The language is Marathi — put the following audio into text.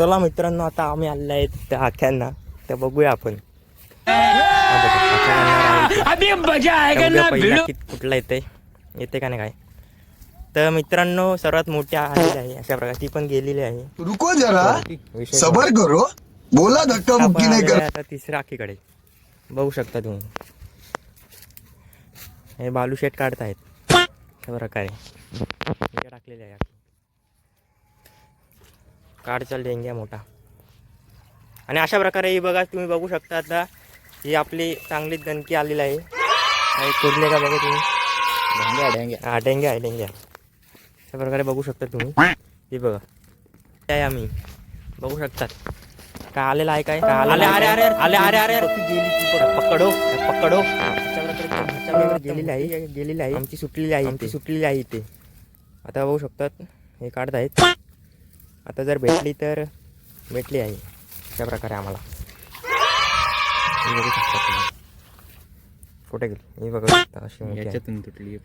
चला मित्रांनो, आता आम्ही आलेलो आहेत त्या आख्यांना, त्या बघूया आपण. पहिला कुठला येते का नाही काय. तर मित्रांनो, सर्वात मोठी आलेली आहे अशा प्रकारे, ती पण गेलेली आहे. रुको जरा सबर करो, बोला धक्का मुक्की नाही कर. आता तिसऱ्या आखीकडे बघू शकता तुम्ही, हे बालूशेट काढतायत अशा प्रकारे टाकलेले आहे. काढचा डेंग्या मोठा. आणि अशा प्रकारे ही बघा, तुम्ही बघू शकता. आता ही आपली चांगलीच गणकी आलेली आहे. कुठले का बघा तुम्ही, डेंग्या आहे. अशा प्रकारे बघू शकता तुम्ही. ही बघा काय आम्ही बघू शकतात काय आलेलं आहे. काय आले अरे अरे अरे अरे अरे पकडो पकडो. गेलेली आहे आमची, सुटलेली आहे इथे. आता बघू शकतात हे काढत आहेत. आता जर भेटली तर भेटली आहे अशा प्रकारे आम्हाला. बघू शकता कुठे गेली, हे बघू शकता अशी याच्यातून तुटली.